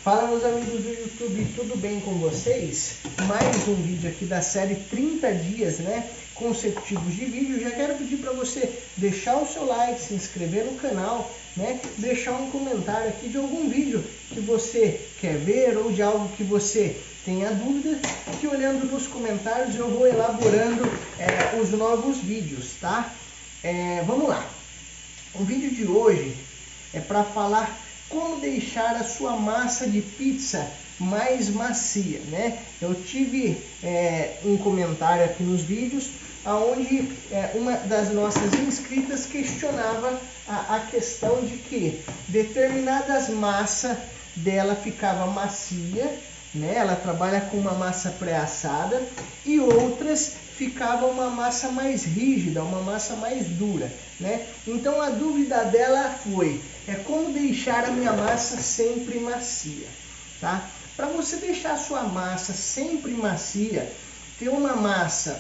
Fala, meus amigos do YouTube, tudo bem com vocês? Mais um vídeo aqui da série 30 dias, consecutivos de vídeo. Já quero pedir para você deixar o seu like, se inscrever no canal, deixar um comentário aqui de algum vídeo que você quer ver ou de algo que você tenha dúvida, que olhando nos comentários eu vou elaborando os novos vídeos, tá? Vamos lá. O vídeo de hoje é para falar como deixar a sua massa de pizza mais macia, Eu tive um comentário aqui nos vídeos onde uma das nossas inscritas questionava a questão de que determinadas massas dela ficava macia, ela trabalha com uma massa pré-assada, e outras ficava uma massa mais rígida, uma massa mais dura, Então a dúvida dela foi, como deixar a minha massa sempre macia, tá? Para você deixar a sua massa sempre macia, ter uma massa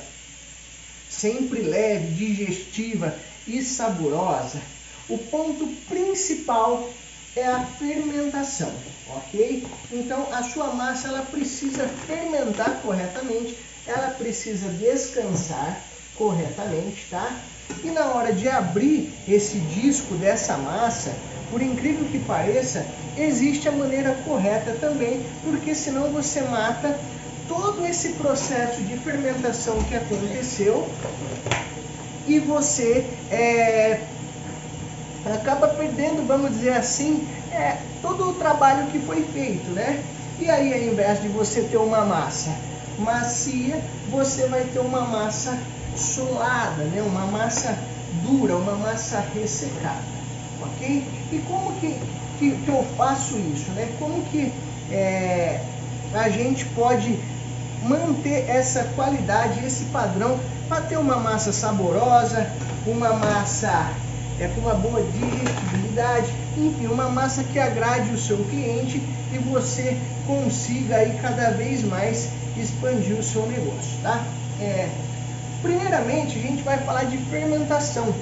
sempre leve, digestiva e saborosa, o ponto principal é a fermentação, ok? Então a sua massa ela precisa fermentar corretamente, ela precisa descansar corretamente, tá? E na hora de abrir esse disco dessa massa, por incrível que pareça, existe a maneira correta também, porque senão você mata todo esse processo de fermentação que aconteceu e você acaba perdendo, vamos dizer assim, todo o trabalho que foi feito, E aí, ao invés de você ter uma massa macia, você vai ter uma massa solada, Uma massa dura, uma massa ressecada, ok? E como que eu faço isso, Como que a gente pode manter essa qualidade, esse padrão, para ter uma massa saborosa, uma massa com uma boa digestibilidade, enfim, uma massa que agrade o seu cliente e você consiga aí cada vez mais expandir o seu negócio, tá? Primeiramente, a gente vai falar de fermentação,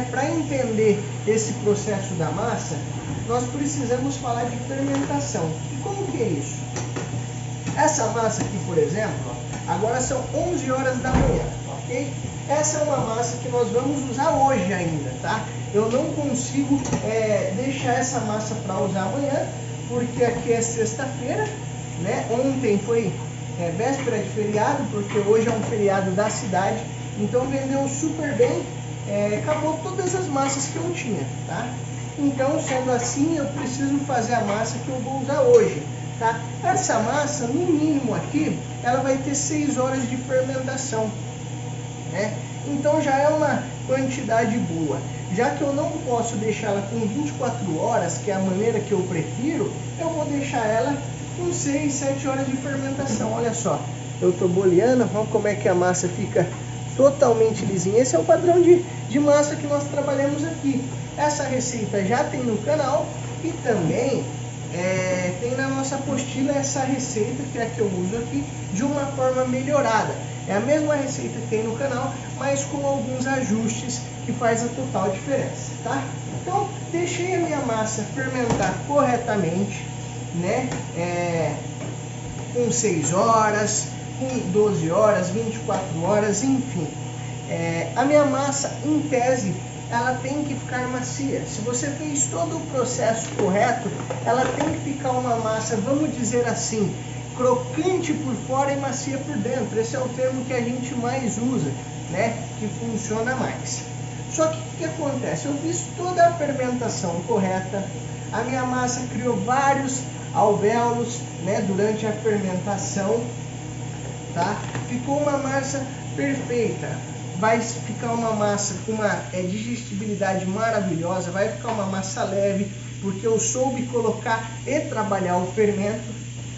Para entender esse processo da massa, nós precisamos falar de fermentação. E como que é isso? Essa massa aqui, por exemplo, agora são 11 horas da manhã, ok? Essa é uma massa que nós vamos usar hoje ainda, tá? Eu não consigo deixar essa massa para usar amanhã, porque aqui é sexta-feira, Ontem foi véspera de feriado, porque hoje é um feriado da cidade, então vendeu super bem, acabou todas as massas que eu tinha, tá? Então, sendo assim, eu preciso fazer a massa que eu vou usar hoje, tá? Essa massa, no mínimo aqui, ela vai ter 6 horas de fermentação, Então já é uma quantidade boa. Já que eu não posso deixá-la com 24 horas, que é a maneira que eu prefiro, eu vou deixar ela com 6, 7 horas de fermentação. Olha só, eu estou boleando, olha como é que a massa fica totalmente lisinha. Esse é o padrão de massa que nós trabalhamos aqui. Essa receita já tem no canal e também tem na nossa apostila essa receita, que é a que eu uso aqui, de uma forma melhorada. É a mesma receita que tem no canal, mas com alguns ajustes que faz a total diferença, tá? Então, deixei a minha massa fermentar corretamente, com 6 horas, com 12 horas, 24 horas, enfim. A minha massa, em tese, ela tem que ficar macia. Se você fez todo o processo correto, ela tem que ficar uma massa, vamos dizer assim, crocante por fora e macia por dentro. Esse é o termo que a gente mais usa, que funciona mais. Só que o que acontece? Eu fiz toda a fermentação correta, a minha massa criou vários alvéolos, durante a fermentação, tá? Ficou uma massa perfeita. Vai ficar uma massa com uma digestibilidade maravilhosa, vai ficar uma massa leve, porque eu soube colocar e trabalhar o fermento.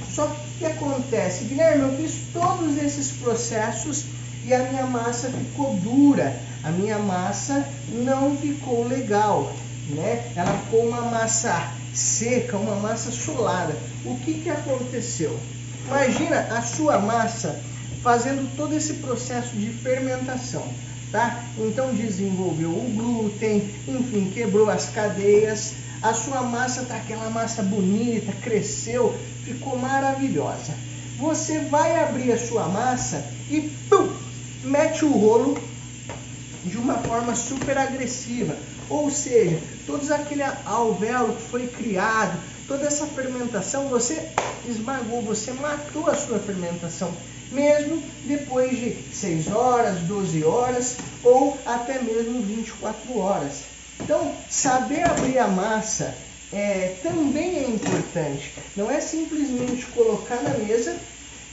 Só que o que acontece? Guilherme, eu fiz todos esses processos e a minha massa ficou dura, a minha massa não ficou legal, Ela ficou uma massa seca, uma massa solada. O que aconteceu? Imagina a sua massa fazendo todo esse processo de fermentação, tá? Então desenvolveu o glúten, enfim, quebrou as cadeias. a sua massa tá aquela massa bonita, cresceu, ficou maravilhosa. Você vai abrir a sua massa e pum, mete o rolo de uma forma super agressiva. Ou seja, todo aquele alvéolo que foi criado, toda essa fermentação, você esmagou, você matou a sua fermentação, mesmo depois de 6 horas, 12 horas ou até mesmo 24 horas. Então, saber abrir a massa também é importante. Não é simplesmente colocar na mesa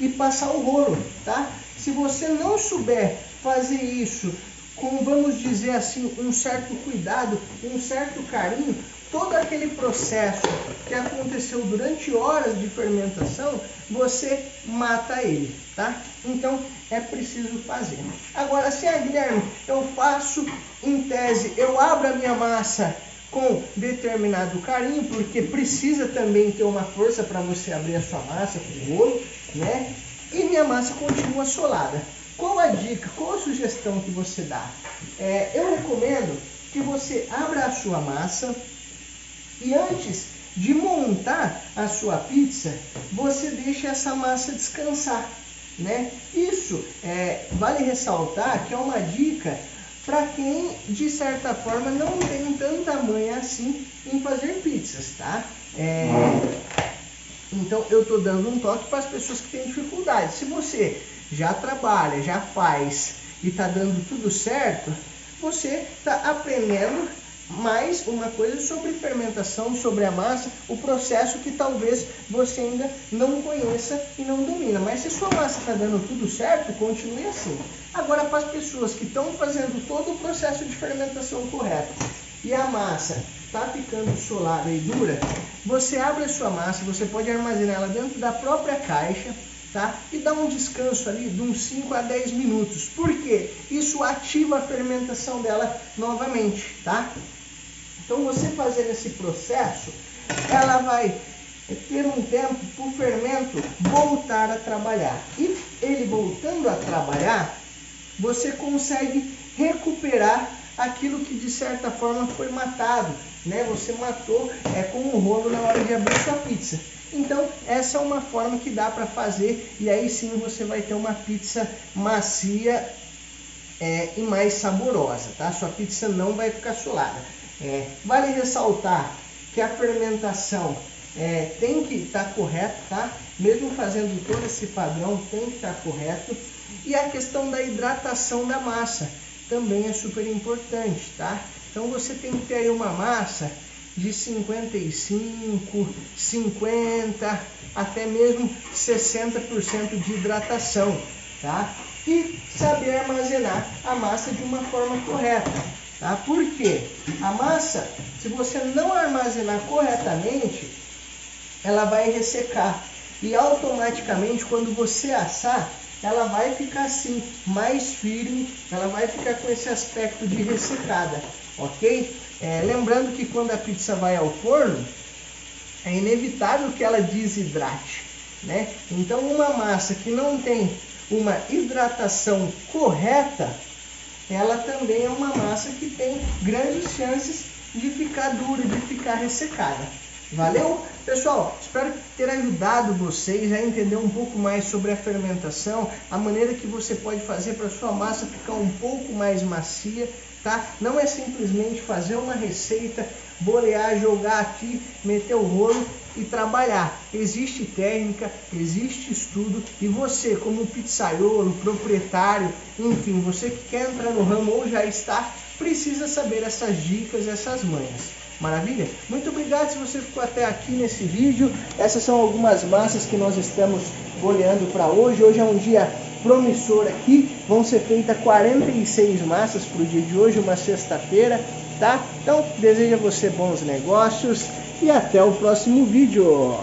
e passar o rolo, tá? Se você não souber fazer isso com, vamos dizer assim, um certo cuidado, um certo carinho, todo aquele processo que aconteceu durante horas de fermentação, você mata ele, tá? Então, é preciso fazer. Agora, se Guilherme, eu faço, em tese, eu abro a minha massa com determinado carinho, porque precisa também ter uma força para você abrir a sua massa com o rolo, né? E minha massa continua solada. Qual a dica, qual a sugestão que você dá? Eu recomendo que você abra a sua massa e antes de montar a sua pizza, você deixa essa massa descansar, né? Isso vale ressaltar que é uma dica para quem, de certa forma, não tem tanta manha assim em fazer pizzas, tá? Então, eu estou dando um toque para as pessoas que têm dificuldade. Se você já trabalha, já faz e está dando tudo certo, você está aprendendo mais uma coisa sobre fermentação, sobre a massa, o processo que talvez você ainda não conheça e não domina. Mas se sua massa está dando tudo certo, continue assim. Agora, para as pessoas que estão fazendo todo o processo de fermentação correto e a massa está ficando solada e dura, você abre a sua massa, você pode armazenar ela dentro da própria caixa, tá? E dá um descanso ali de uns 5 a 10 minutos. Por quê? Isso ativa a fermentação dela novamente, tá? Então, você fazendo esse processo, ela vai ter um tempo para o fermento voltar a trabalhar. E ele voltando a trabalhar, você consegue recuperar aquilo que de certa forma foi matado, né? Você matou com o rolo na hora de abrir sua pizza. Então, essa é uma forma que dá para fazer e aí sim você vai ter uma pizza macia e mais saborosa, tá? Sua pizza não vai ficar solada. Vale ressaltar que a fermentação tem que estar correta, tá? Mesmo fazendo todo esse padrão, tem que estar correto. E a questão da hidratação da massa também é super importante, tá? Então você tem que ter aí uma massa de 55, 50, até mesmo 60% de hidratação, tá? E saber armazenar a massa de uma forma correta, tá? Por quê? A massa, se você não armazenar corretamente, ela vai ressecar e automaticamente quando você assar, ela vai ficar assim, mais firme, ela vai ficar com esse aspecto de ressecada, ok? Lembrando que quando a pizza vai ao forno, é inevitável que ela desidrate, né? Então uma massa que não tem uma hidratação correta, ela também é uma massa que tem grandes chances de ficar dura, de ficar ressecada. Valeu? Pessoal, espero ter ajudado vocês a entender um pouco mais sobre a fermentação, a maneira que você pode fazer para sua massa ficar um pouco mais macia, tá? Não é simplesmente fazer uma receita, bolear, jogar aqui, meter o rolo e trabalhar. Existe técnica, existe estudo e você, como pizzaiolo, proprietário, enfim, você que quer entrar no ramo ou já está, precisa saber essas dicas, essas manhas. Maravilha? Muito obrigado se você ficou até aqui nesse vídeo. Essas são algumas massas que nós estamos boleando para hoje. Hoje é um dia promissor aqui. Vão ser feitas 46 massas para o dia de hoje, uma sexta-feira, tá? Então, desejo a você bons negócios e até o próximo vídeo.